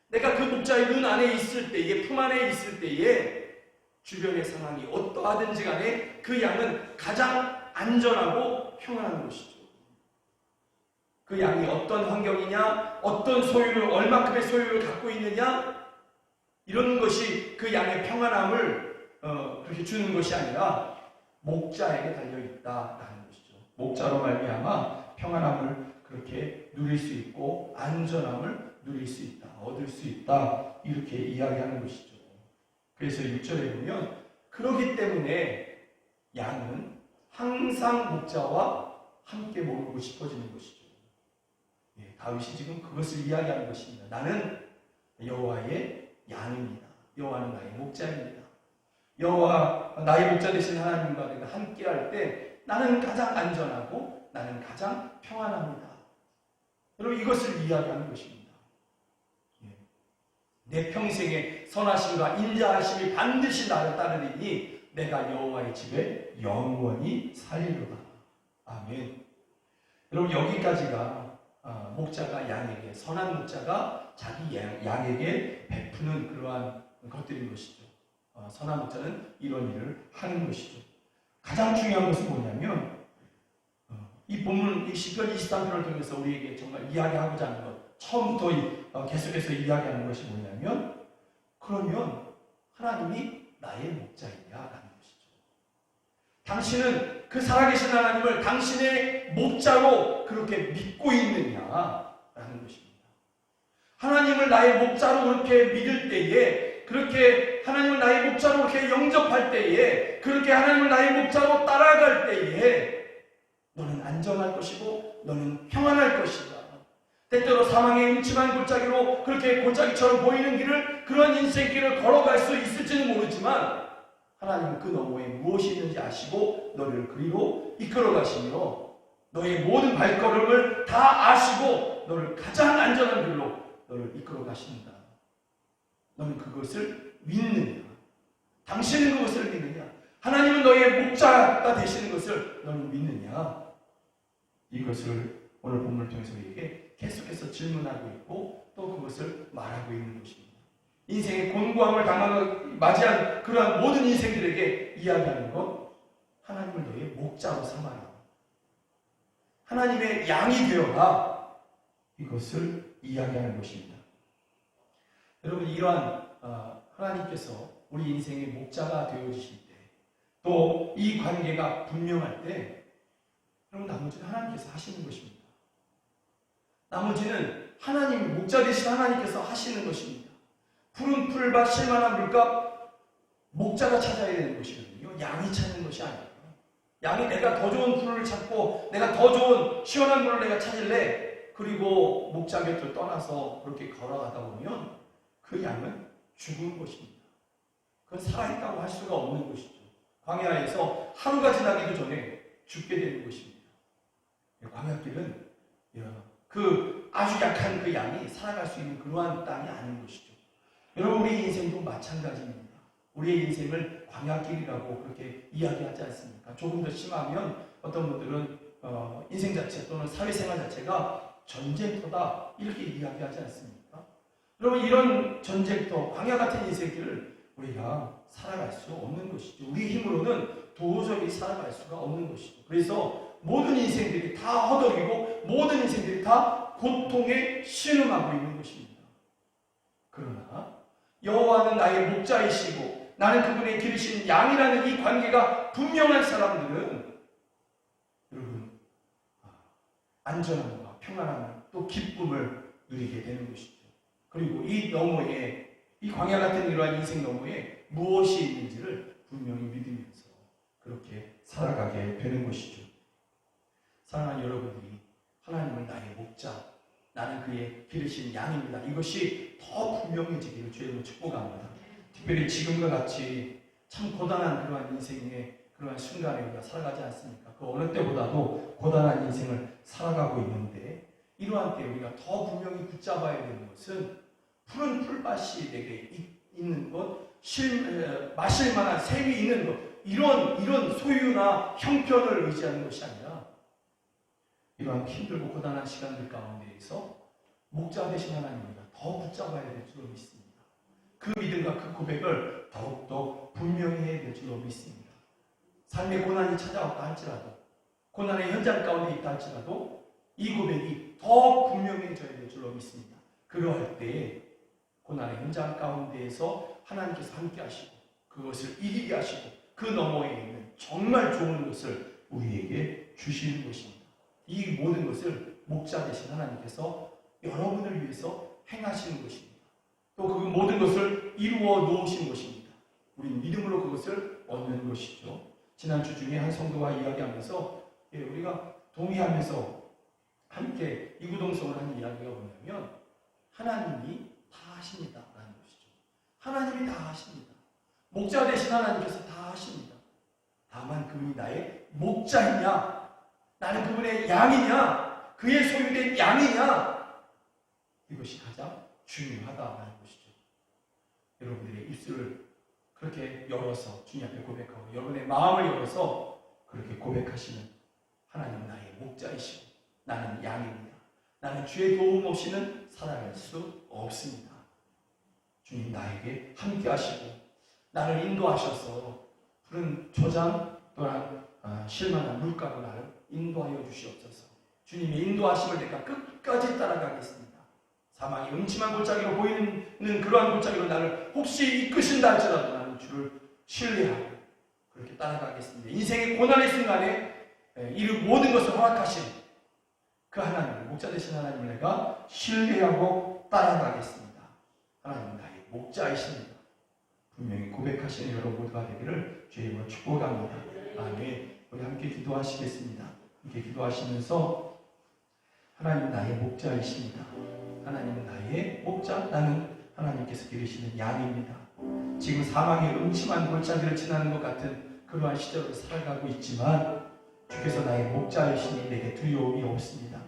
내가 그 목자의 눈 안에 있을 때에 품 안에 있을 때에 주변의 상황이 어떠하든지 간에 그 양은 가장 안전하고 평안한 것이죠. 그 양이 어떤 환경이냐, 어떤 소유를, 얼마큼의 소유를 갖고 있느냐, 이런 것이 그 양의 평안함을 그렇게 주는 것이 아니라 목자에게 달려있다라는 것이죠. 목자로 말미암아 평안함을 그렇게 누릴 수 있고 안전함을 누릴 수 있다, 얻을 수 있다, 이렇게 이야기하는 것이죠. 그래서 6절에 보면 그렇기 때문에 양은 항상 목자와 함께 머물고 싶어지는 것이죠. 예, 다윗이 지금 그것을 이야기하는 것입니다. 나는 여호와의 양입니다. 여호와는 나의 목자입니다. 여호와 나의 목자 되신 하나님과 내가 함께할 때 나는 가장 안전하고 나는 가장 평안합니다. 여러분 이것을 이야기하는 것입니다. 내 평생에 선하심과 인자하심이 반드시 나를 따르리니 내가 여호와의 집에 영원히 살리로다. 아멘. 여러분 여기까지가 목자가 양에게, 선한 목자가 자기 양에게 베푸는 그러한 것들인 것이죠. 선한 목자는 이런 일을 하는 것이죠. 가장 중요한 것은 뭐냐면 이 본문, 이 시편 23편을 통해서 우리에게 정말 이야기하고자 하는 것, 처음부터 계속해서 이야기하는 것이 뭐냐면 그러면 하나님이 나의 목자이냐라는 것이죠. 당신은 그 살아계신 하나님을 당신의 목자로 그렇게 믿고 있느냐라는 것입니다. 하나님을 나의 목자로 그렇게 믿을 때에, 그렇게 하나님을 나의 목자로 그렇게 영접할 때에, 그렇게 하나님을 나의 목자로 따라갈 때에 너는 안전할 것이고 너는 평안할 것이다. 때때로 사망의 음침한 골짜기로 그렇게 골짜기처럼 보이는 길을, 그런 인생길을 걸어갈 수 있을지는 모르지만 하나님은 그 너머에 무엇이 있는지 아시고 너를 그리로 이끌어 가시며 너의 모든 발걸음을 다 아시고 너를 가장 안전한 길로 너를 이끌어 가신다. 너는 그것을 믿느냐? 당신은 그것을 믿느냐? 하나님은 너의 목자가 되시는 것을 너는 믿느냐? 이것을 오늘 본문을 통해서 우리에게 계속해서 질문하고 있고 또 그것을 말하고 있는 것입니다. 인생의 곤고함을 맞이한 그러한 모든 인생들에게 이야기하는 것, 하나님을 너의 목자로 삼아라. 하나님의 양이 되어라. 이것을 이야기하는 것입니다. 여러분 이러한 하나님께서 우리 인생의 목자가 되어주실 때, 또 이 관계가 분명할 때, 여러분 나머지는 하나님께서 하시는 것입니다. 나머지는 하나님, 목자 되신 하나님께서 하시는 것입니다. 푸른 풀밭 실만한 물값, 목자가 찾아야 되는 것이거든요. 양이 찾는 것이 아니에요. 양이 내가 더 좋은 풀을 찾고 내가 더 좋은 시원한 물을 내가 찾을래. 그리고 목자 곁을 떠나서 그렇게 걸어가다 보면 그 양은 죽은 것입니다. 그건 살아있다고 할 수가 없는 것이죠. 광야에서 하루가 지나기도 전에 죽게 되는 것입니다. 광야길은 그 아주 약한 그 양이 살아갈 수 있는 그러한 땅이 아닌 것이죠. 여러분, 우리 인생도 마찬가지입니다. 우리의 인생을 광야길이라고 그렇게 이야기하지 않습니까? 조금 더 심하면 어떤 분들은 인생 자체 또는 사회생활 자체가 전쟁터다 이렇게 이야기하지 않습니까? 여러분, 이런 전쟁터, 광야 같은 인생길을 우리가 살아갈 수 없는 것이죠. 우리 힘으로는 도저히 살아갈 수가 없는 것이죠. 그래서 모든 인생들이 다 허덕이고 모든 인생들이 다 고통에 신음하고 있는 것입니다. 그러나 여호와는 나의 목자이시고 나는 그분의 기르신 양이라는 이 관계가 분명한 사람들은 여러분 안전함과 평안함 또 기쁨을 누리게 되는 것이죠. 그리고 이 너머에 이 광야 같은 이러한 인생 너머에 무엇이 있는지를 분명히 믿으면서 그렇게 살아가게 되는 것이죠. 사랑하는 여러분들이 하나님은 나의 목자, 나는 그의 기르신 양입니다. 이것이 더 분명해지기를 주님으로 축복합니다. 특별히 지금과 같이 참 고단한 그러한 인생의 그러한 순간에 우리가 살아가지 않습니까? 그 어느 때보다도 고단한 인생을 살아가고 있는데 이러한 때 우리가 더 분명히 붙잡아야 되는 것은 푸른 풀밭이 내게 있는 것, 마실 만한 샘이 있는 것, 이런 소유나 형편을 의지하는 것이 아니라 이러한 힘들고 고단한 시간들 가운데에서 목자 되신 하나님을 더 붙잡아야 될 줄로 믿습니다. 그 믿음과 그 고백을 더욱더 분명히 해야 될 줄로 믿습니다. 삶의 고난이 찾아왔다 할지라도, 고난의 현장 가운데 있다 할지라도 이 고백이 더 분명해져야 될 줄로 믿습니다. 그러할 때에 고난의 현장 가운데에서 하나님께서 함께 하시고 그것을 이기게 하시고 그 너머에 있는 정말 좋은 것을 우리에게 주시는 것입니다. 이 모든 것을 목자 되신 하나님께서 여러분을 위해서 행하시는 것입니다. 또 그 모든 것을 이루어 놓으신 것입니다. 우리는 믿음으로 그것을 얻는 것이죠. 지난주 중에 한 성도와 이야기하면서 우리가 동의하면서 함께 이구동성을 하는 이야기가 뭐냐면 하나님이 다 하십니다 라는 것이죠. 하나님이 다 하십니다. 목자 되신 하나님께서 다 하십니다. 다만 그분이 나의 목자이냐, 나는 그분의 양이냐, 그의 소유된 양이냐, 이것이 가장 중요하다는 것이죠. 여러분들의 입술을 그렇게 열어서 주님 앞에 고백하고 여러분의 마음을 열어서 그렇게 고백하시는 하나님은 나의 목자이시고 나는 양입니다. 나는 주의 도움 없이는 살아갈 수 없습니다. 주님 나에게 함께 하시고 나를 인도하셔서 푸른 초장 또한 실만한 물가로 나를 인도하여 주시옵소서. 주님의 인도하심을 내가 끝까지 따라가겠습니다. 사망이 음침한 골짜기로 보이는 그러한 골짜기로 나를 혹시 이끄신다 할지라도 나는 주를 신뢰하고 그렇게 따라가겠습니다. 인생의 고난의 순간에 이 모든 것을 허락하신 그 하나님, 목자 되신 하나님을 내가 신뢰하고 따라가겠습니다. 하나님은 나의 목자이십니다. 분명히 고백하시는 여러분 모두가 되기를 주의 이름으로 축복합니다. 아멘. 우리 함께 기도하시겠습니다. 함께 기도하시면서 하나님은 나의 목자이십니다. 하나님은 나의 목자, 나는 하나님께서 기르시는 양입니다. 지금 사망의 음침한 골짜기를 지나는 것 같은 그러한 시절을 살아가고 있지만 주께서 나의 목자이시니 내게 두려움이 없습니다.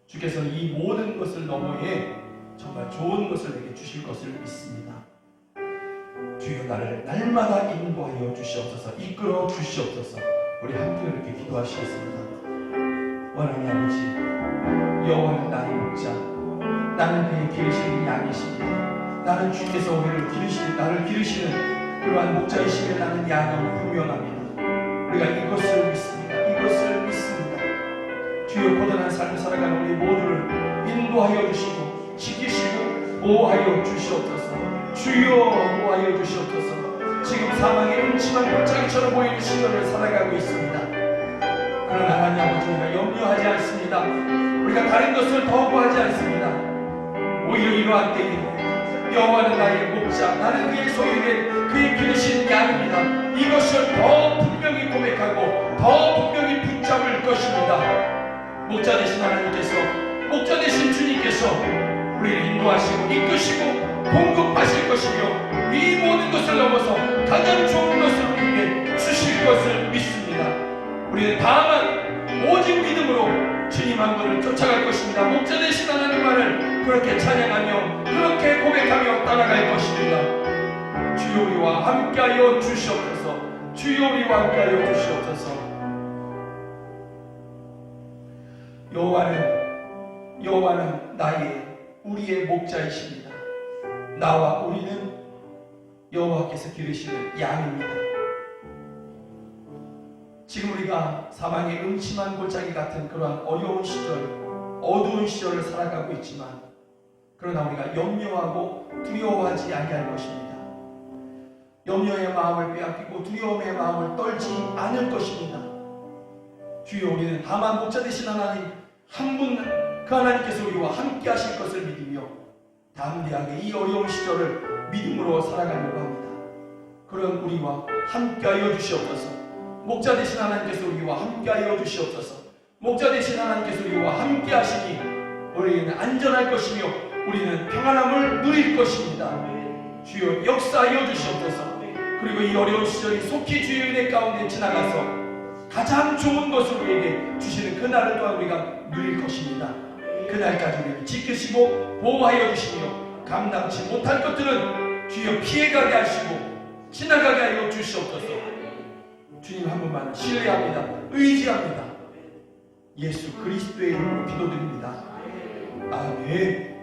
주께서 이 모든 것을 너머에 정말 좋은 것을 내게 주실 것을 믿습니다. 주여 나를 날마다 인도하여 주시옵소서, 이끌어 주시옵소서. 우리 함께 이렇게 기도하시겠습니다. 원하는 아버지, 여호와는 나의 목자, 나는 그의 기르시는 양이십니다. 나는 주께서 나를 기르시는 그러한 목자이시며 나는 양임을 분명합니다. 우리가 이것을 믿습니다. 이것을 믿습니다. 주여 고단한 삶을 살아가는 우리 모두를 인도하여 주시고 지키시고 보호하여 주시옵소서. 주여 보호하여 주시옵소서. 지금 사망의 음침한 골짜기처럼 보이는 시절을 살아가고 있습니다. 그러나 하나님 아버지, 우리가 염려하지 않습니다. 우리가 다른 것을 더 구하지 않습니다. 오히려 이러한 때에 여호와는 나의 목자, 나는 그의 소유된 그의 기르신 양입니다. 이것을 더 분명히 고백하고 더 분명히 붙잡을 것입니다. 목자 되신 하나님께서, 목자 되신 주님께서 우리를 인도하시고 이끄시고 공급하실 것이며 이 모든 것을 넘어서 가장 좋은 것을 우리에게 주실 것을 믿습니다. 우리는 다만 오직 믿음으로 주님 한 분을 쫓아갈 것입니다. 목자 되신 하나님만을 그렇게 찬양하며 그렇게 고백하며 따라갈 것입니다. 주여 우리와 함께하여 주시옵소서. 주여 우리와 함께하여 주시옵소서. 여호와는 우리의 목자이십니다. 나와 우리는 여호와께서 기르시는 양입니다. 지금 우리가 사망의 음침한 골짜기 같은 그러한 어려운 시절, 어두운 시절을 살아가고 있지만 그러나 우리가 염려하고 두려워하지 아니할 것입니다. 염려의 마음을 빼앗기고 두려움의 마음을 떨지 않을 것입니다. 주여 우리는 다만 목자 되신 하나님 한 분, 그 하나님께서 우리와 함께 하실 것을 믿으며 담대하게 이 어려운 시절을 믿음으로 살아가려고 합니다. 그런 우리와 함께하여 주시옵소서. 목자 되신 하나님께서 우리와 함께하여 주시옵소서. 목자 되신 하나님께서 우리와 함께 하시니 우리는 안전할 것이며 우리는 평안함을 누릴 것입니다. 주여 역사하여 주시옵소서. 그리고 이 어려운 시절이 속히 주의 은혜 가운데 지나가서 가장 좋은 것을 우리에게 주시는 그날을 또한 우리가 누릴 것입니다. 그날까지 우리를 지키시고 보호하여 주시며 감당치 못할 것들은 주여 피해가게 하시고 지나가게 하여 주시옵소서. 주님 한 분만 신뢰합니다. 의지합니다. 예수 그리스도의 이름으로 기도드립니다. 아멘.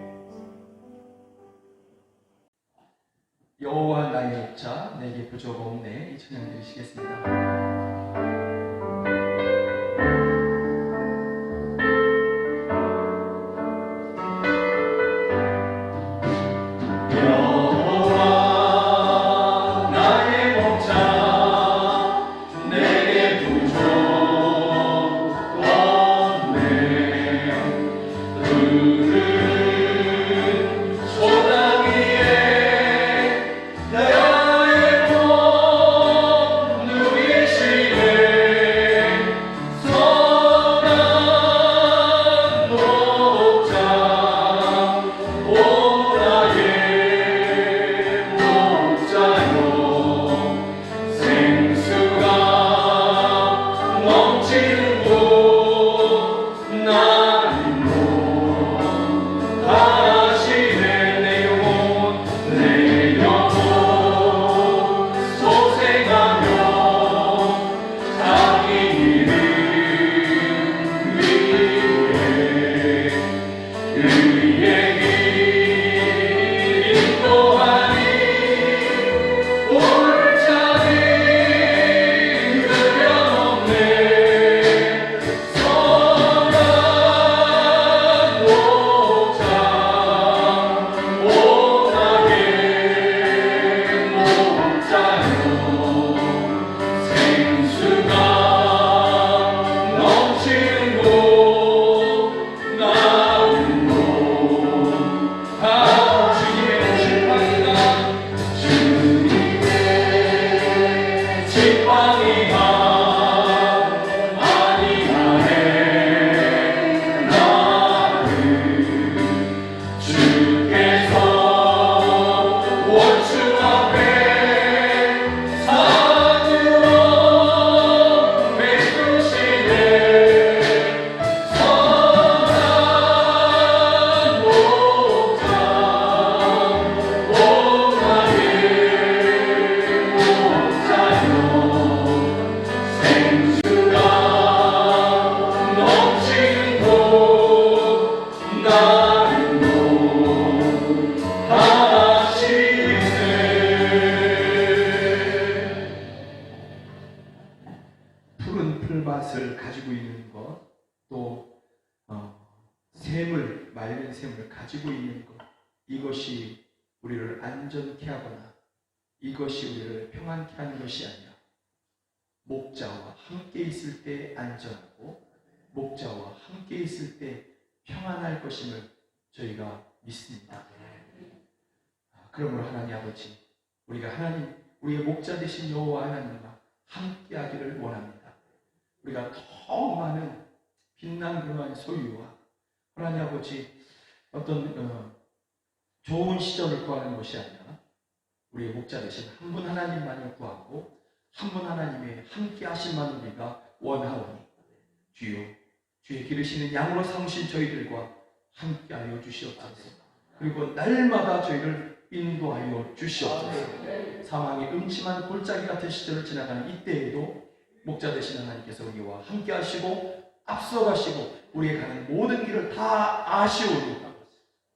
여호와 나의 목자, 내게 부족가 없네. 이 찬양 드리시겠습니다. 풀밭을 가지고 있는 것, 또 샘을, 맑은 샘을 가지고 있는 것, 이것이 우리를 안전케 하거나 이것이 우리를 평안케 하는 것이 아니라 목자와 함께 있을 때 안전하고 목자와 함께 있을 때 평안할 것임을 저희가 믿습니다. 그러므로 하나님 아버지, 우리가 우리의 목자 되신 여호와 하나님과 함께하기를 원합니다. 우리가 더 많은 빛난 그러한 소유와 하나님 아버지 어떤 좋은 시절을 구하는 것이 아니라 우리의 목자 되신 한 분 하나님만을 구하고 한 분 하나님의 함께하심만 우리가 원하오니 주여, 주의 기르시는 양으로 삼으신 저희들과 함께하여 주시옵소서. 그리고 날마다 저희를 인도하여 주시옵소서. 사망의 음침한 골짜기 같은 시절을 지나가는 이때에도 목자 되신 하나님께서 우리와 함께하시고 앞서가시고 우리의 가는 모든 길을 다 아시오니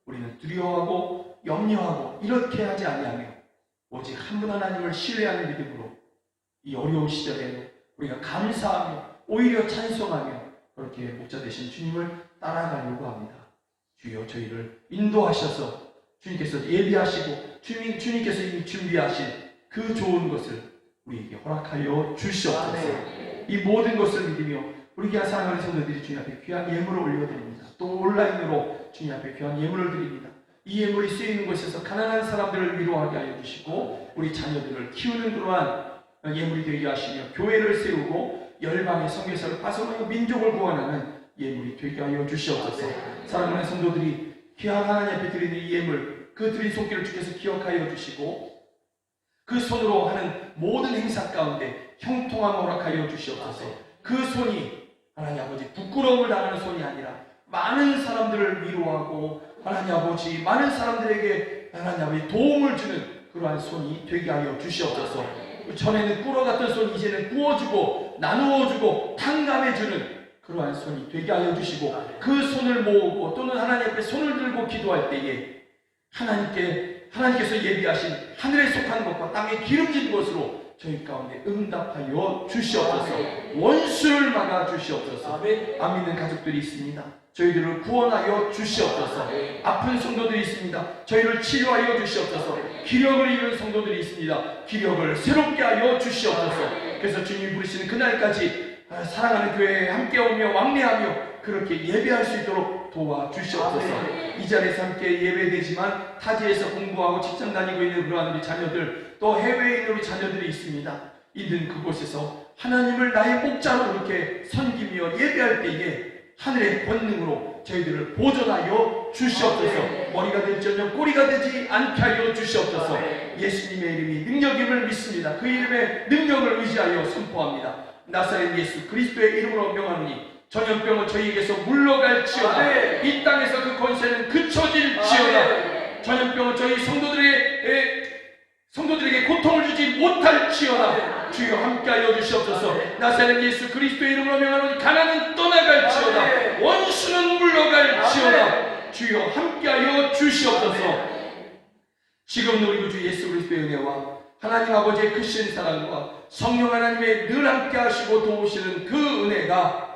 우리는 두려워하고 염려하고 이렇게 하지 아니하며 오직 한 분 하나님을 신뢰하는 믿음으로 이 어려운 시절에도 우리가 감사하며 오히려 찬송하며 그렇게 목자 되신 주님을 따라가려고 합니다. 주여, 저희를 인도하셔서 주님께서 예비하시고 주님께서 이미 준비하신 그 좋은 것을 우리에게 허락하여 주시옵소서. 이 모든 것을 믿으며 우리 귀한 사랑하는 성도들이 주님 앞에 귀한 예물을 올려드립니다. 또 온라인으로 주님 앞에 귀한 예물을 드립니다. 이 예물이 쓰이는 곳에서 가난한 사람들을 위로하게 하여 주시고 우리 자녀들을 키우는 그러한 예물이 되게 하시며 교회를 세우고 열방의 성교사를 파송하여 민족을 구원하는 예물이 되게 하여 주시옵소서. 사랑하는 성도들이 귀한 하나님 앞에 드리는 이 예물, 그 드린 손길을 주께서 기억하여 주시고 그 손으로 하는 모든 행사 가운데 형통함 허락하여 주시옵소서. 그 손이 하나님 아버지 부끄러움을 당하는 손이 아니라 많은 사람들을 위로하고 하나님 아버지 많은 사람들에게 하나님 아버지 도움을 주는 그러한 손이 되게 하여 주시옵소서. 전에는 꿇어갔던 손이 이제는 구워주고 나누어주고 탕감해주는 그러한 손이 되게 하여 주시고 그 손을 모으고 또는 하나님 앞에 손을 들고 기도할 때에 하나님께서 예비하신 하늘에 속한 것과 땅에 기름진 것으로 저희 가운데 응답하여 주시옵소서. 원수를 막아 주시옵소서. 안 믿는 가족들이 있습니다. 저희들을 구원하여 주시옵소서. 아픈 성도들이 있습니다. 저희를 치료하여 주시옵소서. 기력을 잃은 성도들이 있습니다. 기력을 새롭게 하여 주시옵소서. 그래서 주님이 부르시는 그날까지 사랑하는 교회에 함께 오며 왕래하며 그렇게 예배할 수 있도록 도와주시옵소서. 이 자리에서 함께 예배되지만 타지에서 공부하고 직장 다니고 있는 그러한 우리 자녀들, 또 해외에 있는 우리 자녀들이 있습니다. 있는 그곳에서 하나님을 나의 목자로 그렇게 섬기며 예배할 때에 하늘의 권능으로 저희들을 보존하여 주시옵소서. 머리가 될지언정 꼬리가 되지 않게 하여 주시옵소서. 예수님의 이름이 능력임을 믿습니다. 그 이름의 능력을 의지하여 선포합니다. 나사렛 예수 그리스도의 이름으로 명하노니 전염병은 저희에게서 물러갈지어다. 이 땅에서 그 권세는 그쳐질지어다. 전염병은 저희 성도들에게 고통을 주지 못할지어다. 주여 함께하여 주시옵소서. 나사렛 예수 그리스도의 이름으로 명하노니 가난은 떠나갈지어다. 원수는 물러갈지어다. 주여 함께하여 주시옵소서. 지금 우리 구주 예수 그리스도의 은혜와 하나님 아버지의 크신 사랑과 성령 하나님의 늘 함께하시고 도우시는 그 은혜가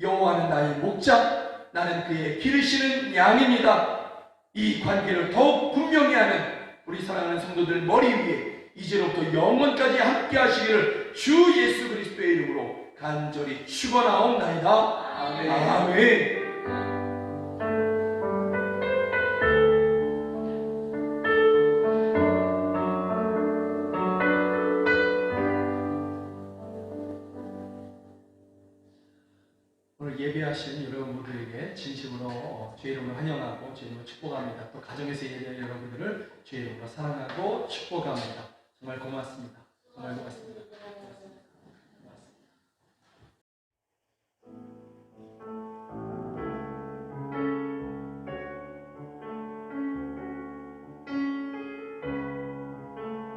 여호와는 나의 목자, 나는 그의 기르시는 양입니다. 이 관계를 더욱 분명히 하는 우리 사랑하는 성도들 머리 위에 이제로부터 영원까지 함께 하시기를 주 예수 그리스도의 이름으로 간절히 축원하옵나이다. 아멘. 아멘. 오늘 예배하신 여러분들에게 진심으로 주의 이름으로 환영하고 주의 이름으로 축복합니다. 또 가정에서 예배하는 여러분들을 주의 이름으로 사랑하고 축복합니다. 정말 고맙습니다. 정말 고맙습니다.